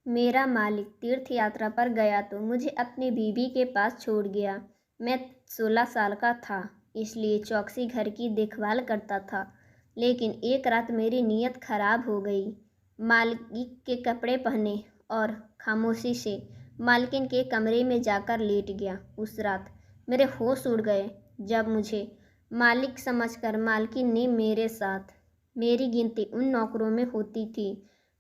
मेरा मालिक तीर्थ यात्रा पर गया तो मुझे अपनी बीवी के पास छोड़ गया। मैं 16 साल का था, इसलिए चौकसी घर की देखभाल करता था। लेकिन एक रात मेरी नीयत खराब हो गई। मालिक के कपड़े पहने और खामोशी से मालकिन के कमरे में जाकर लेट गया। उस रात मेरे होश उड़ गए जब मुझे मालिक समझकर मालकिन ने मेरे साथ मेरी गिनती उन नौकरों में होती थी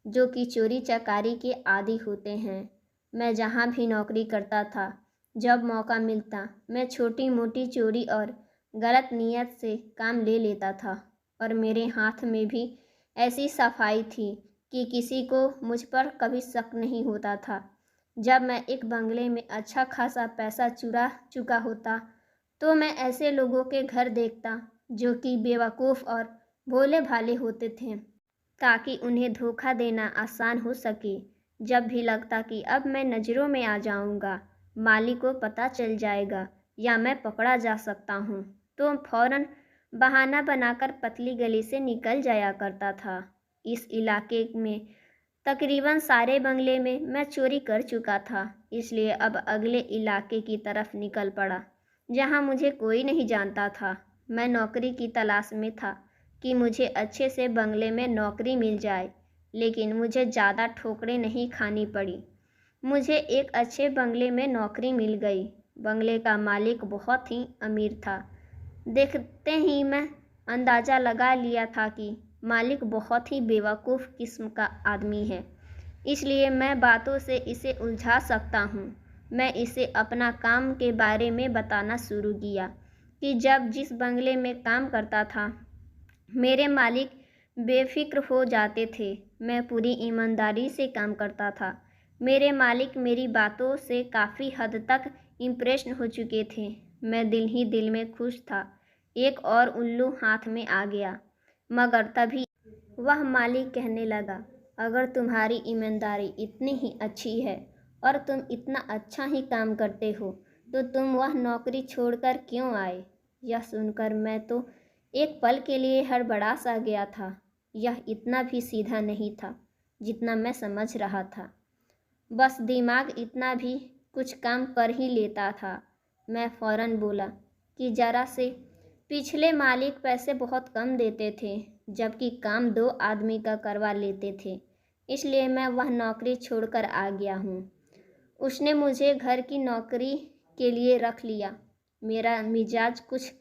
जो कि चोरी चकारी के आदी होते हैं। मैं जहाँ भी नौकरी करता था, जब मौका मिलता मैं छोटी मोटी चोरी और गलत नीयत से काम ले लेता था। और मेरे हाथ में भी ऐसी सफाई थी कि किसी को मुझ पर कभी शक नहीं होता था। जब मैं एक बंगले में अच्छा खासा पैसा चुरा चुका होता तो मैं ऐसे लोगों के घर देखता जो कि बेवकूफ़ और भोले भाले होते थे, ताकि उन्हें धोखा देना आसान हो सके। जब भी लगता कि अब मैं नज़रों में आ जाऊंगा, मालिक को पता चल जाएगा या मैं पकड़ा जा सकता हूँ, तो फौरन बहाना बनाकर पतली गली से निकल जाया करता था। इस इलाके में तकरीबन सारे बंगले में मैं चोरी कर चुका था, इसलिए अब अगले इलाके की तरफ निकल पड़ा जहाँ मुझे कोई नहीं जानता था। मैं नौकरी की तलाश में था कि मुझे अच्छे से बंगले में नौकरी मिल जाए, लेकिन मुझे ज़्यादा ठोकरें नहीं खानी पड़ी। मुझे एक अच्छे बंगले में नौकरी मिल गई। बंगले का मालिक बहुत ही अमीर था। देखते ही मैं अंदाज़ा लगा लिया था कि मालिक बहुत ही बेवकूफ़ किस्म का आदमी है, इसलिए मैं बातों से इसे उलझा सकता हूँ। मैं इसे अपना काम के बारे में बताना शुरू किया कि जब जिस बंगले में काम करता था, मेरे मालिक बेफिक्र हो जाते थे। मैं पूरी ईमानदारी से काम करता था। मेरे मालिक मेरी बातों से काफ़ी हद तक इम्प्रेशन हो चुके थे। मैं दिल ही दिल में खुश था। एक और उल्लू हाथ में आ गया, मगर तभी वह मालिक कहने लगा, अगर तुम्हारी ईमानदारी इतनी ही अच्छी है और तुम इतना अच्छा ही काम करते हो, तो तुम वह नौकरी छोड़कर क्यों आए? यह सुनकर मैं तो एक पल के लिए हड़बड़ा सा गया था। यह इतना भी सीधा नहीं था जितना मैं समझ रहा था। बस दिमाग इतना भी कुछ काम कर ही लेता था। मैं फ़ौरन बोला कि ज़रा से पिछले मालिक पैसे बहुत कम देते थे, जबकि काम 2 आदमी का करवा लेते थे, इसलिए मैं वह नौकरी छोड़कर आ गया हूँ। उसने मुझे घर की नौकरी के लिए रख लिया। मेरा मिजाज कुछ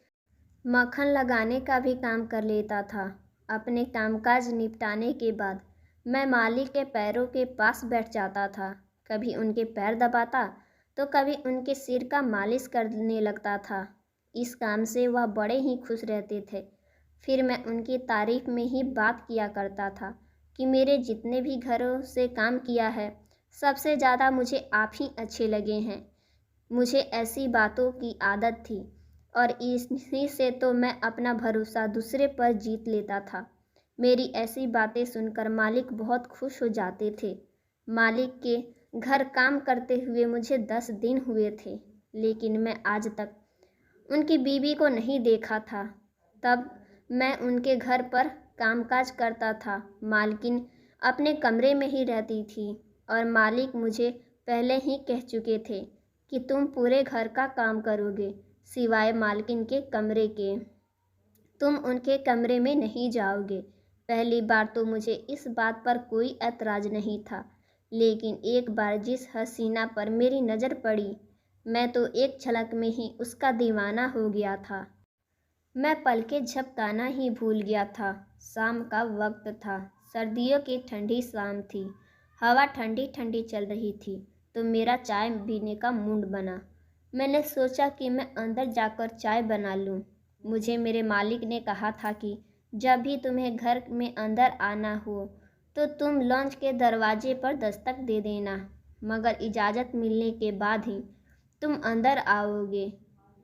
मक्खन लगाने का भी काम कर लेता था। अपने कामकाज निपटाने के बाद मैं मालिक के पैरों के पास बैठ जाता था। कभी उनके पैर दबाता तो कभी उनके सिर का मालिश करने लगता था। इस काम से वह बड़े ही खुश रहते थे। फिर मैं उनकी तारीफ में ही बात किया करता था कि मेरे जितने भी घरों से काम किया है, सबसे ज़्यादा मुझे आप ही अच्छे लगे हैं। मुझे ऐसी बातों की आदत थी और इसी से तो मैं अपना भरोसा दूसरे पर जीत लेता था। मेरी ऐसी बातें सुनकर मालिक बहुत खुश हो जाते थे। मालिक के घर काम करते हुए मुझे 10 दिन हुए थे, लेकिन मैं आज तक उनकी बीवी को नहीं देखा था। तब मैं उनके घर पर कामकाज करता था। मालकिन अपने कमरे में ही रहती थी और मालिक मुझे पहले ही कह चुके थे कि तुम पूरे घर का काम करोगे, सिवाय मालकिन के कमरे के। तुम उनके कमरे में नहीं जाओगे। पहली बार तो मुझे इस बात पर कोई ऐतराज़ नहीं था, लेकिन एक बार जिस हसीना पर मेरी नज़र पड़ी, मैं तो एक झलक में ही उसका दीवाना हो गया था। मैं पलकें झपकाना ही भूल गया था। शाम का वक्त था। सर्दियों की ठंडी शाम थी। हवा ठंडी ठंडी चल रही थी, तो मेरा चाय पीने का मूड बना। मैंने सोचा कि मैं अंदर जाकर चाय बना लूं। मुझे मेरे मालिक ने कहा था कि जब भी तुम्हें घर में अंदर आना हो तो तुम लॉन्च के दरवाजे पर दस्तक दे देना, मगर इजाज़त मिलने के बाद ही तुम अंदर आओगे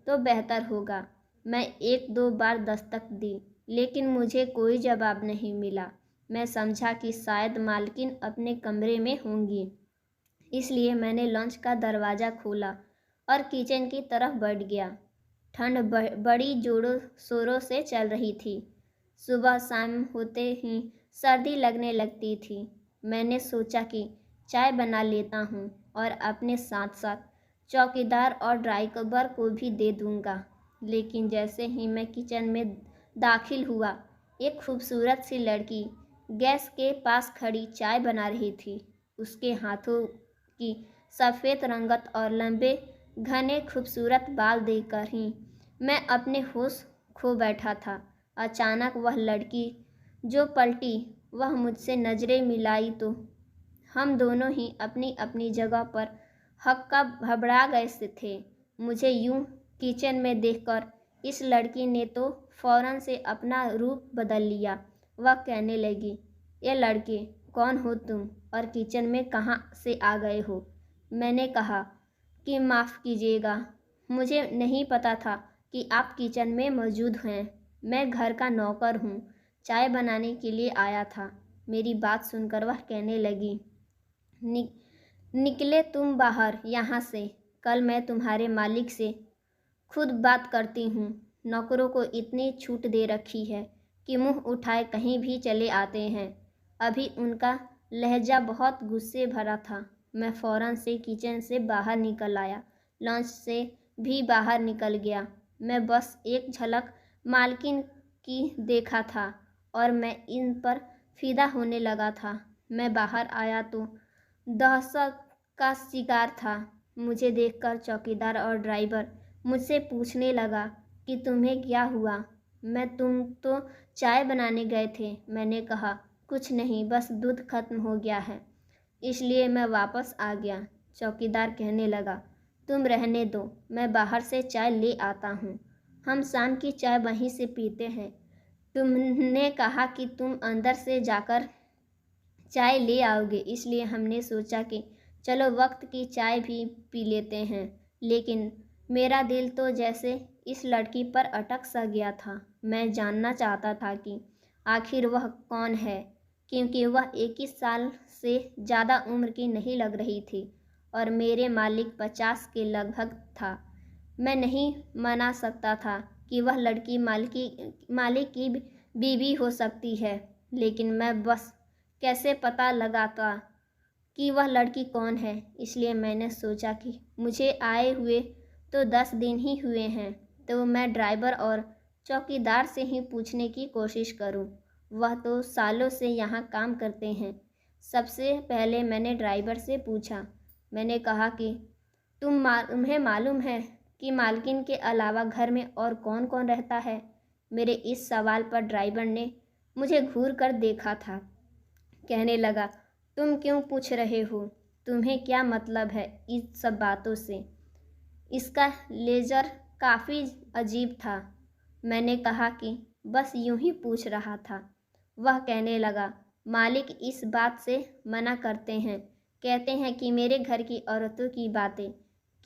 तो बेहतर होगा। मैं 1-2 बार दस्तक दी, लेकिन मुझे कोई जवाब नहीं मिला। मैं समझा कि शायद मालकिन अपने कमरे में होंगी, इसलिए मैंने लॉन्च का दरवाज़ा खोला और किचन की तरफ बढ़ गया। ठंड बड़ी जोरों शोरों से चल रही थी। सुबह शाम होते ही सर्दी लगने लगती थी। मैंने सोचा कि चाय बना लेता हूँ और अपने साथ साथ चौकीदार और ड्राइवर को भी दे दूँगा। लेकिन जैसे ही मैं किचन में दाखिल हुआ, एक खूबसूरत सी लड़की गैस के पास खड़ी चाय बना रही थी। उसके हाथों की सफ़ेद रंगत और लंबे घने खूबसूरत बाल देखकर ही मैं अपने होश खो बैठा था। अचानक वह लड़की जो पलटी, वह मुझसे नज़रें मिलाई तो हम दोनों ही अपनी अपनी जगह पर हक्का घबरा गए से थे। मुझे यूं किचन में देखकर इस लड़की ने तो फौरन से अपना रूप बदल लिया। वह कहने लगी, ये लड़के, कौन हो तुम और किचन में कहाँ से आ गए हो? मैंने कहा कि माफ़ कीजिएगा, मुझे नहीं पता था कि आप किचन में मौजूद हैं। मैं घर का नौकर हूँ, चाय बनाने के लिए आया था। मेरी बात सुनकर वह कहने लगी, निकले तुम बाहर यहाँ से। कल मैं तुम्हारे मालिक से खुद बात करती हूँ। नौकरों को इतनी छूट दे रखी है कि मुंह उठाए कहीं भी चले आते हैं। अभी उनका लहजा बहुत गुस्से भरा था। मैं फ़ौरन से किचन से बाहर निकल आया, लंच से भी बाहर निकल गया। मैं बस एक झलक मालकिन की देखा था और मैं इन पर फिदा होने लगा था। मैं बाहर आया तो दहशत का शिकार था। मुझे देखकर चौकीदार और ड्राइवर मुझसे पूछने लगा कि तुम्हें क्या हुआ? तुम तो चाय बनाने गए थे। मैंने कहा, कुछ नहीं, बस दूध खत्म हो गया है, इसलिए मैं वापस आ गया। चौकीदार कहने लगा, तुम रहने दो, मैं बाहर से चाय ले आता हूँ। हम शाम की चाय वहीं से पीते हैं। तुमने कहा कि तुम अंदर से जाकर चाय ले आओगे, इसलिए हमने सोचा कि चलो वक्त की चाय भी पी लेते हैं। लेकिन मेरा दिल तो जैसे इस लड़की पर अटक सा गया था। मैं जानना चाहता था कि आखिर वह कौन है, क्योंकि वह 21 साल से ज़्यादा उम्र की नहीं लग रही थी और मेरे मालिक 50 के लगभग था। मैं नहीं मना सकता था कि वह लड़की मालिक की बीवी हो सकती है, लेकिन मैं बस कैसे पता लगाता कि वह लड़की कौन है। इसलिए मैंने सोचा कि मुझे आए हुए तो 10 दिन ही हुए हैं, तो मैं ड्राइवर और चौकीदार से ही पूछने की कोशिश करूं। वह तो सालों से यहाँ काम करते हैं। सबसे पहले मैंने ड्राइवर से पूछा। मैंने कहा कि तुम्हें मालूम है कि मालकिन के अलावा घर में और कौन कौन रहता है? मेरे इस सवाल पर ड्राइवर ने मुझे घूर कर देखा था। कहने लगा, तुम क्यों पूछ रहे हो? तुम्हें क्या मतलब है इस सब बातों से? इसका लेजर काफ़ी अजीब था। मैंने कहा कि बस यूं ही पूछ रहा था। वह कहने लगा, मालिक इस बात से मना करते हैं। कहते हैं कि मेरे घर की औरतों की बातें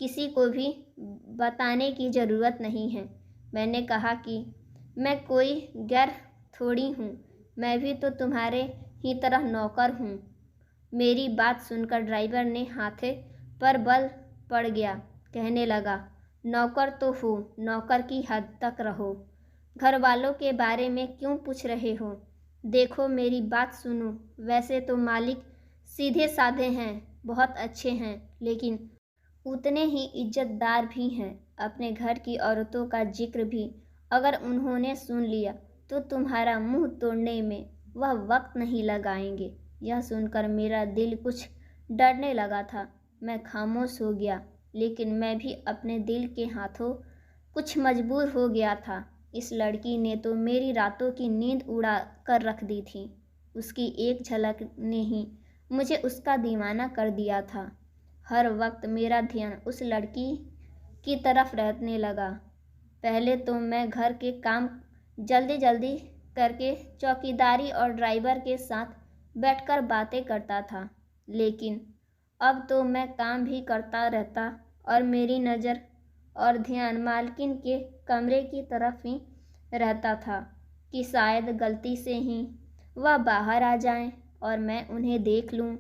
किसी को भी बताने की ज़रूरत नहीं है। मैंने कहा कि मैं कोई गैर थोड़ी हूँ, मैं भी तो तुम्हारे ही तरह नौकर हूँ। मेरी बात सुनकर ड्राइवर ने हाथे पर बल पड़ गया। कहने लगा, नौकर तो हो, नौकर की हद तक रहो। घर वालों के बारे में क्यों पूछ रहे हो? देखो, मेरी बात सुनो। वैसे तो मालिक सीधे साधे हैं, बहुत अच्छे हैं, लेकिन उतने ही इज्जतदार भी हैं। अपने घर की औरतों का जिक्र भी अगर उन्होंने सुन लिया तो तुम्हारा मुंह तोड़ने में वह वक्त नहीं लगाएंगे। यह सुनकर मेरा दिल कुछ डरने लगा था। मैं खामोश हो गया, लेकिन मैं भी अपने दिल के हाथों कुछ मजबूर हो गया था। इस लड़की ने तो मेरी रातों की नींद उड़ा कर रख दी थी। उसकी एक झलक ने ही मुझे उसका दीवाना कर दिया था। हर वक्त मेरा ध्यान उस लड़की की तरफ रहने लगा। पहले तो मैं घर के काम जल्दी जल्दी करके चौकीदारी और ड्राइवर के साथ बैठकर बातें करता था, लेकिन अब तो मैं काम भी करता रहता और मेरी नज़र और ध्यान मालकिन के कमरे की तरफ ही रहता था कि शायद गलती से ही वह बाहर आ जाएं और मैं उन्हें देख लूं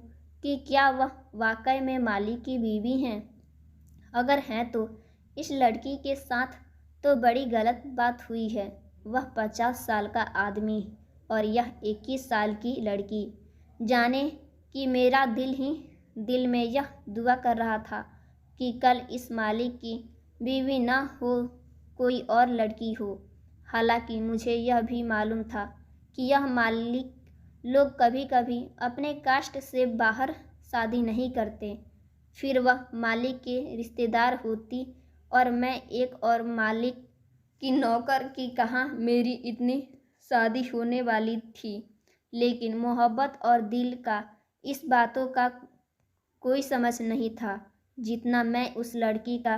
कि क्या वह वाकई में मालिक की बीवी हैं। अगर हैं तो इस लड़की के साथ तो बड़ी गलत बात हुई है। वह 50 साल का आदमी और यह 21 साल की लड़की। जाने कि मेरा दिल ही दिल में यह दुआ कर रहा था कि कल इस मालिक की बीवी ना हो, कोई और लड़की हो। हालांकि मुझे यह भी मालूम था कि यह मालिक लोग कभी कभी अपने कास्ट से बाहर शादी नहीं करते। फिर वह मालिक के रिश्तेदार होती और मैं एक और मालिक की नौकर की कहाँ मेरी इतनी शादी होने वाली थी। लेकिन मोहब्बत और दिल का इस बातों का कोई समझ नहीं था जितना मैं उस लड़की का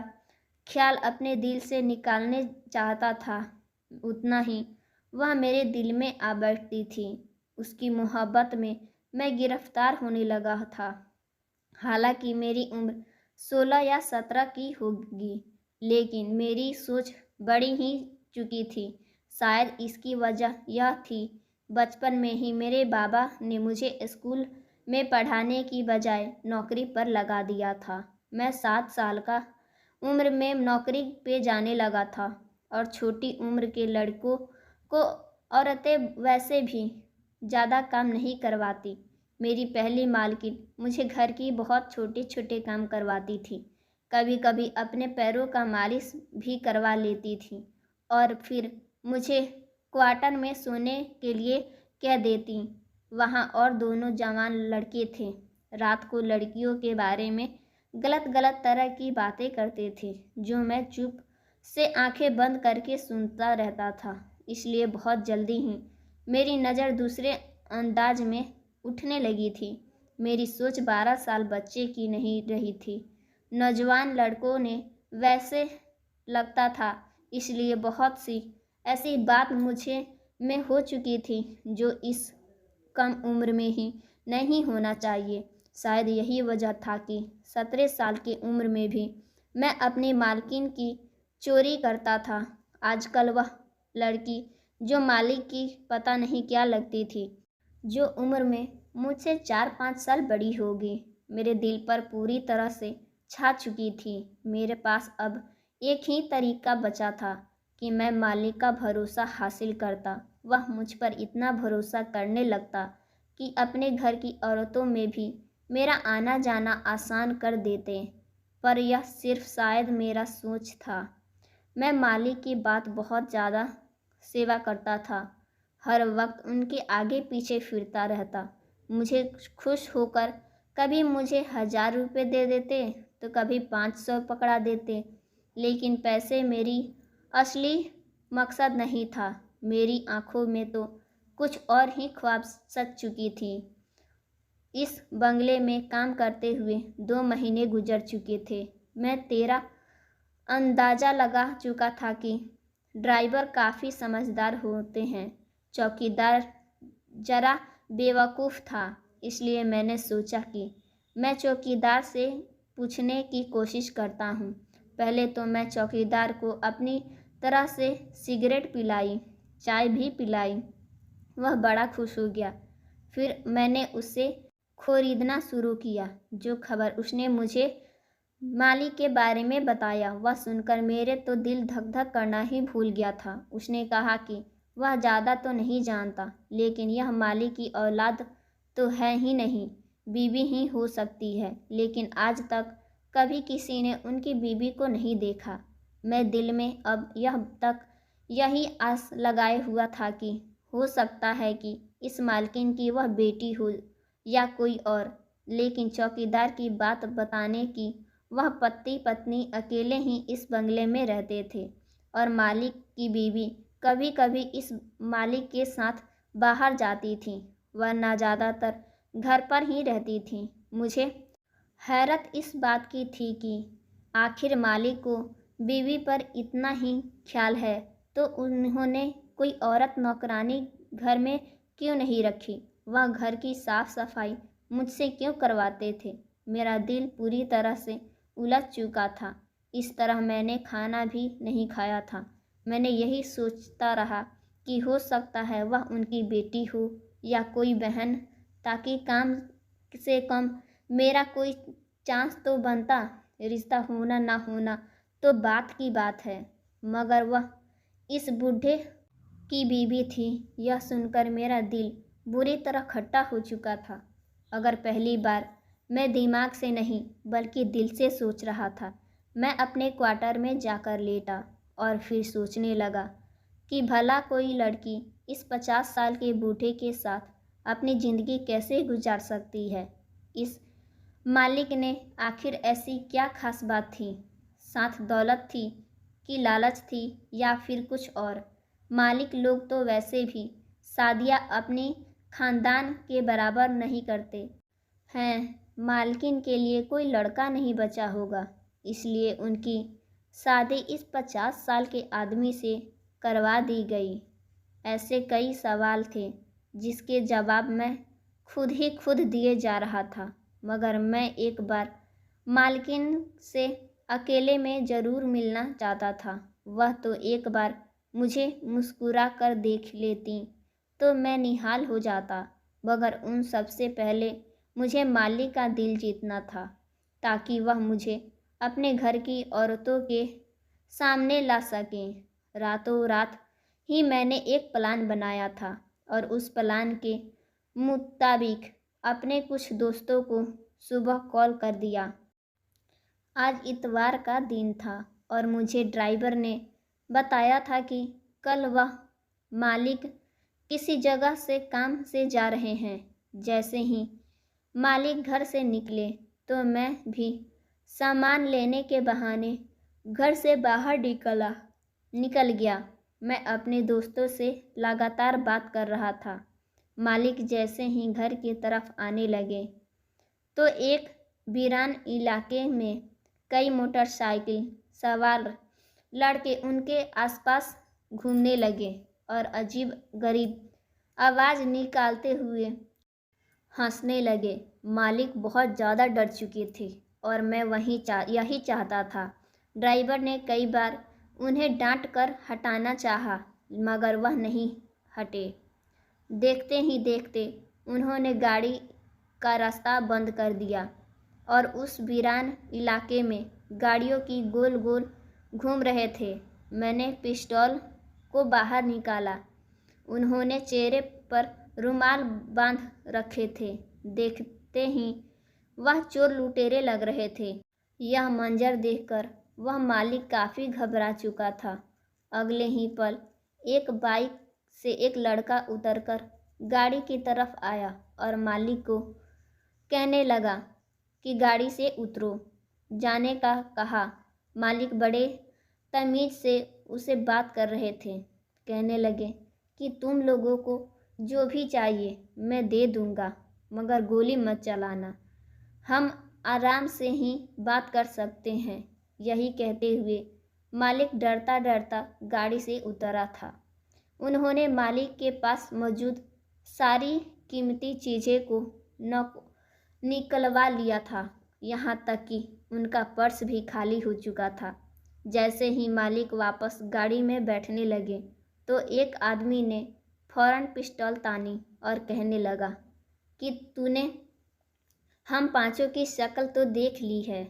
ख्याल अपने दिल से निकालने चाहता था, उतना ही वह मेरे दिल में आ बैठती थी। उसकी मोहब्बत में मैं गिरफ्तार होने लगा था। हालांकि मेरी उम्र 16 या 17 की होगी, लेकिन मेरी सोच बड़ी ही चुकी थी। शायद इसकी वजह यह थी, बचपन में ही मेरे बाबा ने मुझे स्कूल में पढ़ाने की बजाय नौकरी पर लगा दिया था। मैं 7 साल का उम्र में नौकरी पे जाने लगा था और छोटी उम्र के लड़कों को औरतें वैसे भी ज़्यादा काम नहीं करवाती। मेरी पहली मालकिन मुझे घर की बहुत छोटे छोटे काम करवाती थी। कभी कभी अपने पैरों का मालिश भी करवा लेती थी और फिर मुझे क्वार्टर में सोने के लिए कह देती। वहाँ और दोनों जवान लड़के थे। रात को लड़कियों के बारे में गलत गलत तरह की बातें करते थे, जो मैं चुप से आंखें बंद करके सुनता रहता था। इसलिए बहुत जल्दी ही मेरी नज़र दूसरे अंदाज में उठने लगी थी। मेरी सोच 12 साल बच्चे की नहीं रही थी। नौजवान लड़कों ने वैसे लगता था, इसलिए बहुत सी ऐसी बात मुझे में हो चुकी थी जो इस कम उम्र में ही नहीं होना चाहिए। शायद यही वजह था कि 17 साल की उम्र में भी मैं अपनी मालकिन की चोरी करता था। आजकल वह लड़की जो मालिक की पता नहीं क्या लगती थी, जो उम्र में मुझसे 4-5 साल बड़ी होगी, मेरे दिल पर पूरी तरह से छा चुकी थी। मेरे पास अब एक ही तरीका बचा था कि मैं मालिक का भरोसा हासिल करता। वह मुझ पर इतना भरोसा करने लगता कि अपने घर की औरतों में भी मेरा आना जाना आसान कर देते। पर यह सिर्फ शायद मेरा सोच था। मैं मालिक की बात बहुत ज़्यादा सेवा करता था, हर वक्त उनके आगे पीछे फिरता रहता। मुझे खुश होकर कभी मुझे 1000 रुपये दे देते तो कभी 500 पकड़ा देते। लेकिन पैसे मेरी असली मकसद नहीं था। मेरी आंखों में तो कुछ और ही ख्वाब सज चुकी थी। इस बंगले में काम करते हुए 2 महीने गुजर चुके थे। मैं तेरा अंदाज़ा लगा चुका था कि ड्राइवर काफ़ी समझदार होते हैं। चौकीदार ज़रा बेवकूफ़ था। इसलिए मैंने सोचा कि मैं चौकीदार से पूछने की कोशिश करता हूँ। पहले तो मैं चौकीदार को अपनी तरह से सिगरेट पिलाई, चाय भी पिलाई। वह बड़ा खुश हो गया। फिर मैंने उससे खरीदना शुरू किया। जो खबर उसने मुझे माली के बारे में बताया, वह सुनकर मेरे तो दिल धक धक करना ही भूल गया था। उसने कहा कि वह ज़्यादा तो नहीं जानता, लेकिन यह माली की औलाद तो है ही नहीं, बीवी ही हो सकती है। लेकिन आज तक कभी किसी ने उनकी बीवी को नहीं देखा। मैं दिल में अब यह तक यही आस लगाए हुआ था कि हो सकता है कि इस मालकिन की वह बेटी हो या कोई और। लेकिन चौकीदार की बात बताने की, वह पति पत्नी अकेले ही इस बंगले में रहते थे और मालिक की बीवी कभी कभी इस मालिक के साथ बाहर जाती थी, वरना ज़्यादातर घर पर ही रहती थी। मुझे हैरत इस बात की थी कि आखिर मालिक को बीवी पर इतना ही ख्याल है तो उन्होंने कोई औरत नौकरानी घर में क्यों नहीं रखी। वह घर की साफ सफाई मुझसे क्यों करवाते थे। मेरा दिल पूरी तरह से उलझ चुका था। इस तरह मैंने खाना भी नहीं खाया था। मैंने यही सोचता रहा कि हो सकता है वह उनकी बेटी हो या कोई बहन, ताकि कम से कम मेरा कोई चांस तो बनता। रिश्ता होना ना होना तो बात की बात है, मगर वह इस बूढ़े की बीवी थी। यह सुनकर मेरा दिल बुरी तरह खट्टा हो चुका था। अगर पहली बार मैं दिमाग से नहीं बल्कि दिल से सोच रहा था। मैं अपने क्वार्टर में जाकर लेटा और फिर सोचने लगा कि भला कोई लड़की इस 50 साल के बूढ़े के साथ अपनी ज़िंदगी कैसे गुजार सकती है। इस मालिक ने आखिर ऐसी क्या खास बात थी? साथ दौलत थी कि लालच थी या फिर कुछ और? मालिक लोग तो वैसे भी शादियाँ अपनी खानदान के बराबर नहीं करते हैं। मालकिन के लिए कोई लड़का नहीं बचा होगा, इसलिए उनकी शादी इस 50 साल के आदमी से करवा दी गई। ऐसे कई सवाल थे जिसके जवाब मैं खुद ही खुद दिए जा रहा था, मगर मैं एक बार मालकिन से अकेले में ज़रूर मिलना चाहता था। वह तो एक बार मुझे मुस्कुरा कर देख लेती तो मैं निहाल हो जाता, मगर उन सबसे पहले मुझे मालिक का दिल जीतना था ताकि वह मुझे अपने घर की औरतों के सामने ला सकें। रातों रात ही मैंने एक प्लान बनाया था और उस प्लान के मुताबिक अपने कुछ दोस्तों को सुबह कॉल कर दिया। आज इतवार का दिन था और मुझे ड्राइवर ने बताया था कि कल वह मालिक किसी जगह से काम से जा रहे हैं। जैसे ही मालिक घर से निकले तो मैं भी सामान लेने के बहाने घर से बाहर निकल गया। मैं अपने दोस्तों से लगातार बात कर रहा था। मालिक जैसे ही घर की तरफ आने लगे तो एक वीरान इलाके में कई मोटरसाइकिल सवार लड़के उनके आसपास घूमने लगे और अजीब गरीब आवाज़ निकालते हुए हंसने लगे। मालिक बहुत ज़्यादा डर चुके थे और मैं यही चाहता था। ड्राइवर ने कई बार उन्हें डांट कर हटाना चाहा, मगर वह नहीं हटे। देखते ही देखते उन्होंने गाड़ी का रास्ता बंद कर दिया और उस वीरान इलाके में गाड़ियों की गोल गोल घूम रहे थे। मैंने पिस्तौल को बाहर निकाला। उन्होंने चेहरे पर रुमाल बांध रखे थे। देखते ही वह चोर लुटेरे लग रहे थे। यह मंजर देखकर वह मालिक काफ़ी घबरा चुका था। अगले ही पल एक बाइक से एक लड़का उतरकर गाड़ी की तरफ आया और मालिक को कहने लगा कि गाड़ी से उतरो जाने का कहा। मालिक बड़े तमीज़ से उसे बात कर रहे थे। कहने लगे कि तुम लोगों को जो भी चाहिए मैं दे दूंगा, मगर गोली मत चलाना, हम आराम से ही बात कर सकते हैं। यही कहते हुए मालिक डरता डरता गाड़ी से उतरा था। उन्होंने मालिक के पास मौजूद सारी कीमती चीज़ें को निकलवा लिया था, यहाँ तक कि उनका पर्स भी खाली हो चुका था। जैसे ही मालिक वापस गाड़ी में बैठने लगे तो एक आदमी ने फौरन पिस्तौल तानी और कहने लगा कि तूने हम पांचों की शक्ल तो देख ली है।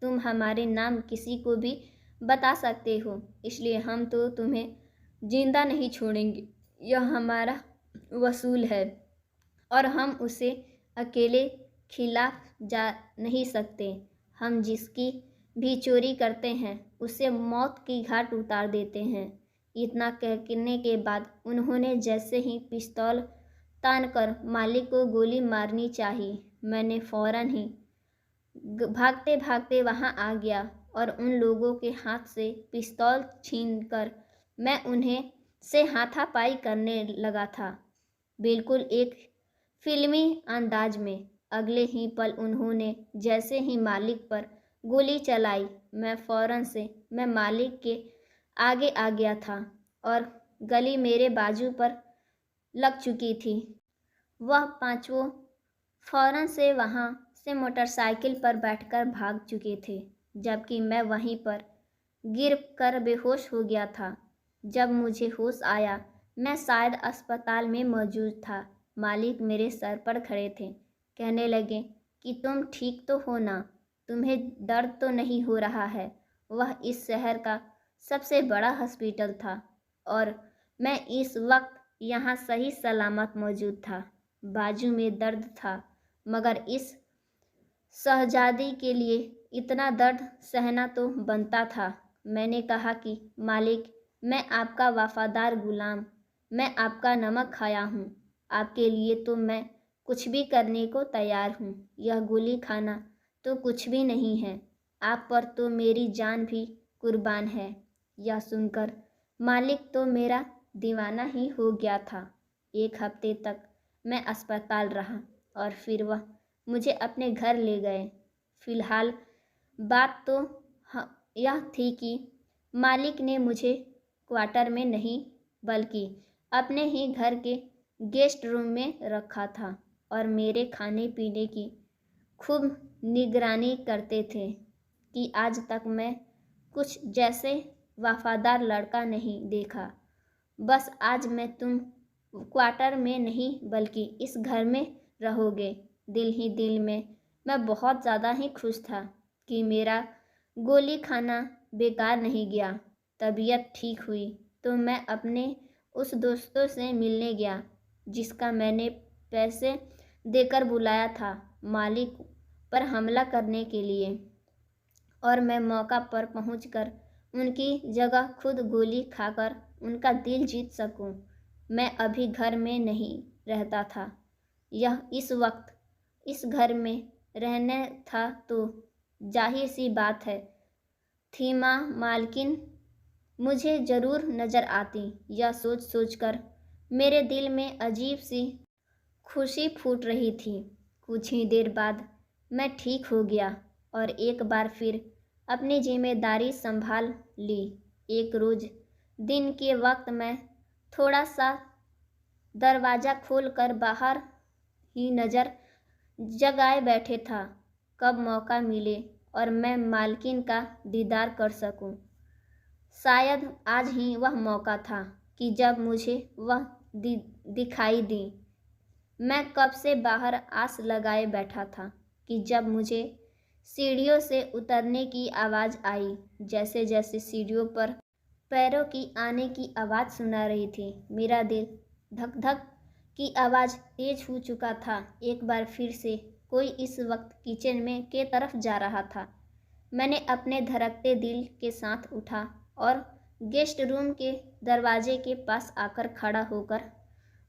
तुम हमारे नाम किसी को भी बता सकते हो, इसलिए हम तो तुम्हें जिंदा नहीं छोड़ेंगे। यह हमारा वसूल है और हम उसे अकेले खिलाफ जा नहीं सकते। हम जिसकी भी चोरी करते हैं उसे मौत की घाट उतार देते हैं। इतना कहने के बाद उन्होंने जैसे ही पिस्तौल तानकर मालिक को गोली मारनी चाहिए, मैंने फौरन ही भागते भागते वहां आ गया और उन लोगों के हाथ से पिस्तौल छीनकर मैं उन्हें से हाथापाई करने लगा था, बिल्कुल एक फिल्मी अंदाज में। अगले ही पल उन्होंने जैसे ही मालिक पर गोली चलाई, मैं मालिक के आगे आ गया था और गली मेरे बाजू पर लग चुकी थी। वह पांचों फौरन से वहां से मोटरसाइकिल पर बैठकर भाग चुके थे, जबकि मैं वहीं पर गिर कर बेहोश हो गया था। जब मुझे होश आया मैं शायद अस्पताल में मौजूद था। मालिक मेरे सर पर खड़े थे। कहने लगे कि तुम ठीक तो हो ना, तुम्हें दर्द तो नहीं हो रहा है। वह इस शहर का सबसे बड़ा हॉस्पिटल था और मैं इस वक्त यहाँ सही सलामत मौजूद था। बाजू में दर्द था, मगर इस शहजादी के लिए इतना दर्द सहना तो बनता था। मैंने कहा कि मालिक, मैं आपका वफादार गुलाम, मैं आपका नमक खाया हूँ। आपके लिए तो मैं कुछ भी करने को तैयार हूँ। यह गोली खाना तो कुछ भी नहीं है। आप पर तो मेरी जान भी कुर्बान है। यह सुनकर मालिक तो मेरा दीवाना ही हो गया था। 1 हफ्ते तक मैं अस्पताल रहा और फिर वह मुझे अपने घर ले गए। फिलहाल बात तो यह थी कि मालिक ने मुझे क्वार्टर में नहीं बल्कि अपने ही घर के गेस्ट रूम में रखा था और मेरे खाने पीने की खूब निगरानी करते थे कि आज तक मैं कुछ जैसे वफादार लड़का नहीं देखा। बस आज मैं तुम क्वार्टर में नहीं बल्कि इस घर में रहोगे। दिल ही दिल में मैं बहुत ज़्यादा ही खुश था कि मेरा गोली खाना बेकार नहीं गया। तबीयत ठीक हुई तो मैं अपने उस दोस्तों से मिलने गया जिसका मैंने पैसे देकर बुलाया था मालिक पर हमला करने के लिए, और मैं मौका पर पहुंचकर उनकी जगह खुद गोली खाकर उनका दिल जीत सकूं। मैं अभी घर में नहीं रहता था। यह इस वक्त इस घर में रहने था तो जाहिर सी बात है थी माँ मालकिन मुझे ज़रूर नज़र आती। यह सोच सोचकर मेरे दिल में अजीब सी खुशी फूट रही थी। कुछ ही देर बाद मैं ठीक हो गया और एक बार फिर अपनी जिम्मेदारी संभाल ली। एक रोज़ दिन के वक्त मैं थोड़ा सा दरवाज़ा खोलकर बाहर ही नज़र जगाए बैठे था। कब मौका मिले और मैं मालकिन का दीदार कर सकूं। शायद आज ही वह मौका था कि जब मुझे वह दिखाई दी। मैं कब से बाहर आस लगाए बैठा था कि जब मुझे सीढ़ियों से उतरने की आवाज़ आई। जैसे जैसे सीढ़ियों पर पैरों की आने की आवाज़ सुना रही थी, मेरा दिल धक धक की आवाज़ तेज हो चुका था। एक बार फिर से कोई इस वक्त किचन में के तरफ जा रहा था। मैंने अपने धड़कते दिल के साथ उठा और गेस्ट रूम के दरवाजे के पास आकर खड़ा होकर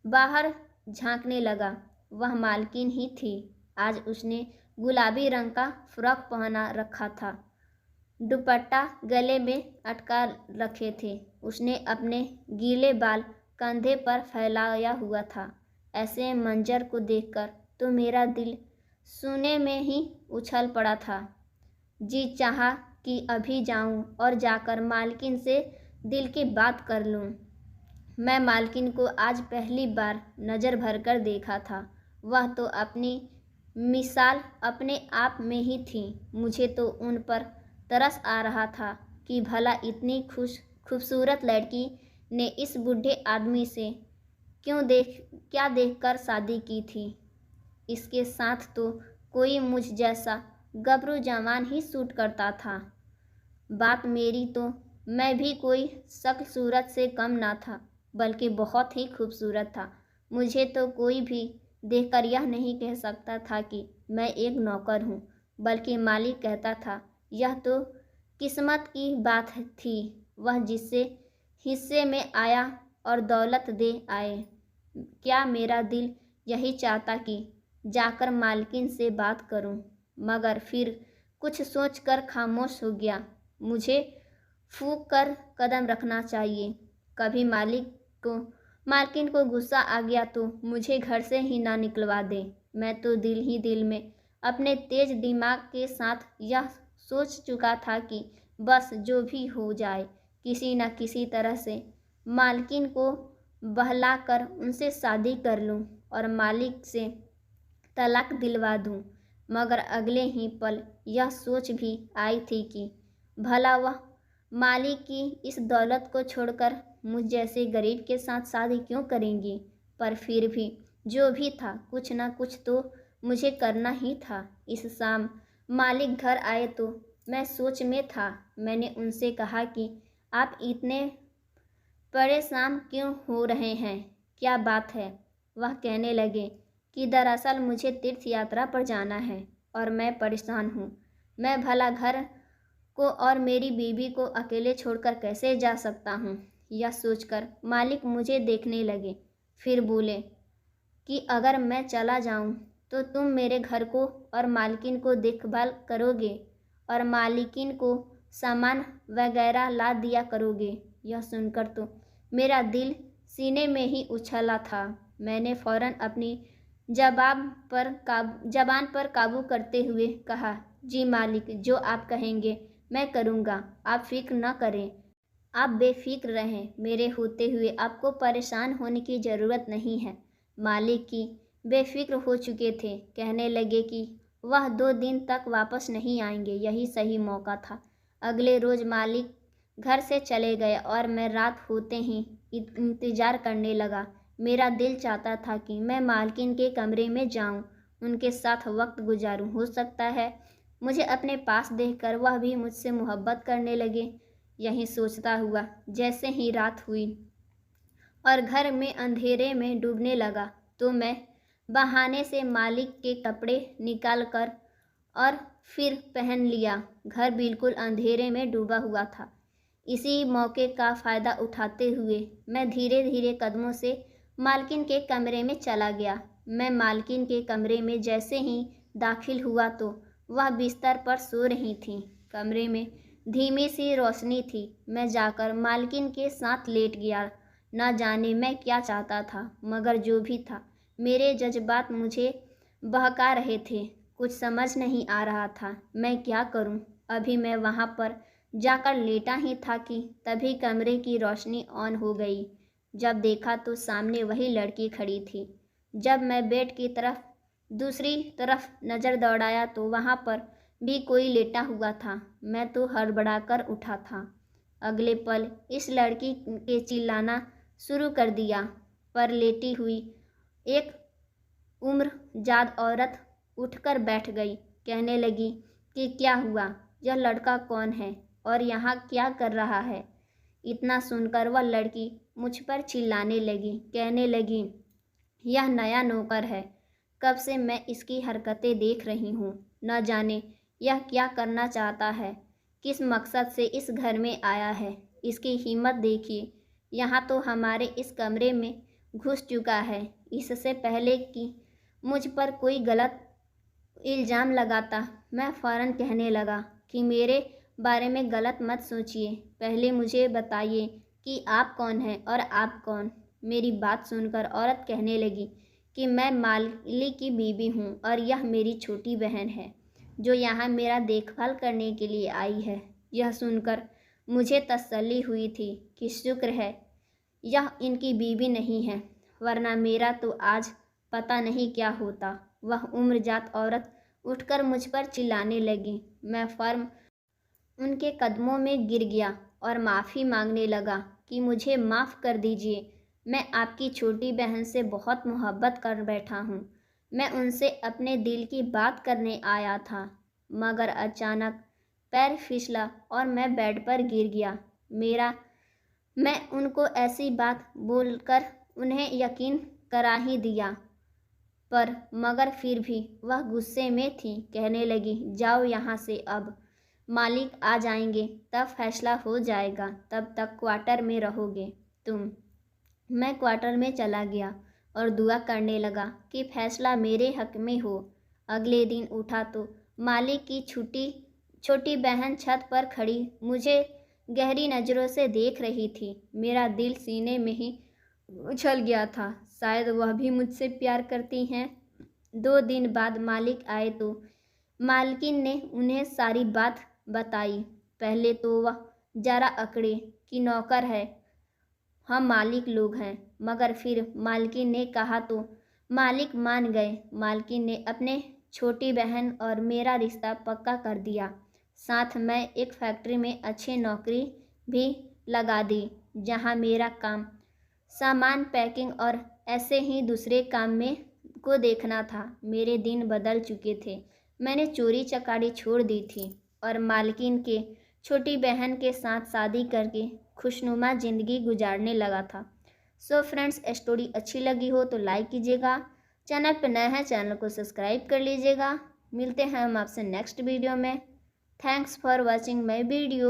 बाहर झांकने लगा। वह मालकिन ही थी। आज उसने गुलाबी रंग का फ्रॉक पहना रखा था, दुपट्टा गले में अटका रखे थे। उसने अपने गीले बाल कंधे पर फैलाया हुआ था। ऐसे मंजर को देखकर तो मेरा दिल सूने में ही उछल पड़ा था। जी चाहा कि अभी जाऊं और जाकर मालकिन से दिल की बात कर लूं। मैं मालकिन को आज पहली बार नज़र भरकर देखा था। वह तो अपनी मिसाल अपने आप में ही थी। मुझे तो उन पर तरस आ रहा था कि भला इतनी खूबसूरत लड़की ने इस बूढ़े आदमी से क्या देखकर शादी की थी। इसके साथ तो कोई मुझ जैसा गबरू जवान ही सूट करता था। बात मेरी तो मैं भी कोई शक्ल सूरत से कम ना था, बल्कि बहुत ही खूबसूरत था। मुझे तो कोई भी देखकर यह नहीं कह सकता था कि मैं एक नौकर हूँ, बल्कि मालिक कहता था। यह तो किस्मत की बात थी। वह जिससे हिस्से में आया और दौलत दे आए। क्या मेरा दिल यही चाहता कि जाकर मालकिन से बात करूं, मगर फिर कुछ सोचकर खामोश हो गया। मुझे फूंक कर कदम रखना चाहिए। कभी मालकिन को गुस्सा आ गया तो मुझे घर से ही ना निकलवा दे। मैं तो दिल ही दिल में अपने तेज दिमाग के साथ यह सोच चुका था कि बस जो भी हो जाए, किसी न किसी तरह से मालकिन को बहलाकर उनसे शादी कर लूं और मालिक से तलाक दिलवा दूं। मगर अगले ही पल यह सोच भी आई थी कि भला वह मालिक की इस दौलत को छोड़कर मुझ जैसे गरीब के साथ शादी क्यों करेंगी। पर फिर भी जो भी था, कुछ ना कुछ तो मुझे करना ही था। इस शाम मालिक घर आए तो मैं सोच में था। मैंने उनसे कहा कि आप इतने परेशान क्यों हो रहे हैं, क्या बात है। वह कहने लगे कि दरअसल मुझे तीर्थ यात्रा पर जाना है। और मैं परेशान हूँ। मैं भला घर को और मेरी बीवी को अकेले छोड़कर कैसे जा सकता हूँ। यह सोचकर मालिक मुझे देखने लगे, फिर बोले कि अगर मैं चला जाऊं तो तुम मेरे घर को और मालकिन को देखभाल करोगे और मालिकिन को सामान वगैरह ला दिया करोगे। यह सुनकर तो मेरा दिल सीने में ही उछला था। मैंने फौरन अपनी जबान पर काबू करते हुए कहा, जी मालिक, जो आप कहेंगे मैं करूँगा, आप फिक्र न करें। आप बेफिक्र रहें, मेरे होते हुए आपको परेशान होने की ज़रूरत नहीं है। मालिक की बेफिक्र हो चुके थे, कहने लगे कि वह 2 दिन तक वापस नहीं आएंगे, यही सही मौका था। अगले रोज़ मालिक घर से चले गए और मैं रात होते ही इंतज़ार करने लगा। मेरा दिल चाहता था कि मैं मालकिन के कमरे में जाऊं, उनके साथ वक्त गुजारूं। हो सकता है मुझे अपने पास देखकर वह भी मुझसे मोहब्बत करने लगे। यही सोचता हुआ जैसे ही रात हुई और घर में अंधेरे में डूबने लगा तो मैं बहाने से मालिक के कपड़े निकाल कर और फिर पहन लिया। घर बिल्कुल अंधेरे में डूबा हुआ था। इसी मौके का फ़ायदा उठाते हुए मैं धीरे धीरे कदमों से मालकिन के कमरे में चला गया। मैं मालकिन के कमरे में जैसे ही दाखिल हुआ तो वह बिस्तर पर सो रही थीं। कमरे में धीमी सी रोशनी थी। मैं जाकर मालकिन के साथ लेट गया। न जाने मैं क्या चाहता था, मगर जो भी था, मेरे जज्बात मुझे बहका रहे थे। कुछ समझ नहीं आ रहा था मैं क्या करूं। अभी मैं वहां पर जाकर लेटा ही था कि तभी कमरे की रोशनी ऑन हो गई। जब देखा तो सामने वही लड़की खड़ी थी। जब मैं बेड की तरफ दूसरी तरफ नज़र दौड़ाया तो वहां पर भी कोई लेटा हुआ था। मैं तो हड़बड़ाकर उठा था। अगले पल इस लड़की के चिल्लाना शुरू कर दिया, पर लेटी हुई एक उम्रजाद औरत उठकर बैठ गई। कहने लगी कि क्या हुआ, यह लड़का कौन है और यहाँ क्या कर रहा है। इतना सुनकर वह लड़की मुझ पर चिल्लाने लगी, कहने लगी, यह नया नौकर है, कब से मैं इसकी हरकतें देख रही हूँ। न जाने यह क्या करना चाहता है, किस मकसद से इस घर में आया है। इसकी हिम्मत देखिए, यहाँ तो हमारे इस कमरे में घुस चुका है। इससे पहले कि मुझ पर कोई गलत इल्ज़ाम लगाता, मैं फ़ौरन कहने लगा कि मेरे बारे में गलत मत सोचिए, पहले मुझे बताइए कि आप कौन हैं और आप कौन। मेरी बात सुनकर औरत कहने लगी कि मैं माली की बीवी हूँ और यह मेरी छोटी बहन है जो यहाँ मेरा देखभाल करने के लिए आई है। यह सुनकर मुझे तसल्ली हुई थी कि शुक्र है यह इनकी बीवी नहीं है, वरना मेरा तो आज पता नहीं क्या होता। वह उम्रजात औरत उठकर मुझ पर चिल्लाने लगी। मैं फर्म उनके कदमों में गिर गया और माफ़ी मांगने लगा कि मुझे माफ़ कर दीजिए, मैं आपकी छोटी बहन से बहुत मोहब्बत कर बैठा हूँ। मैं उनसे अपने दिल की बात करने आया था, मगर अचानक पैर फिसला और मैं बेड पर गिर गया। मैं उनको ऐसी बात बोलकर उन्हें यकीन करा ही दिया, पर मगर फिर भी वह गुस्से में थी। कहने लगी, जाओ यहाँ से, अब मालिक आ जाएंगे तब फैसला हो जाएगा, तब तक क्वार्टर में रहोगे तुम। मैं क्वार्टर में चला गया और दुआ करने लगा कि फैसला मेरे हक में हो। अगले दिन उठा तो मालिक की छोटी बहन छत पर खड़ी मुझे गहरी नज़रों से देख रही थी। मेरा दिल सीने में ही उछल गया था, शायद वह भी मुझसे प्यार करती हैं। 2 दिन बाद मालिक आए तो मालकिन ने उन्हें सारी बात बताई। पहले तो वह जरा अकड़े कि नौकर है, हम मालिक लोग हैं, मगर फिर मालकिन ने कहा तो मालिक मान गए। मालकिन ने अपने छोटी बहन और मेरा रिश्ता पक्का कर दिया। साथ मैं एक फैक्ट्री में अच्छी नौकरी भी लगा दी, जहां मेरा काम सामान पैकिंग और ऐसे ही दूसरे काम में को देखना था। मेरे दिन बदल चुके थे। मैंने चोरी चकारी छोड़ दी थी और मालकिन के छोटी बहन के साथ शादी करके खुशनुमा ज़िंदगी गुजारने लगा था। सो फ्रेंड्स, स्टोरी अच्छी लगी हो तो लाइक कीजिएगा, चैनल पर नया है चैनल को सब्सक्राइब कर लीजिएगा। मिलते हैं हम आपसे नेक्स्ट वीडियो में। Thanks for watching my video.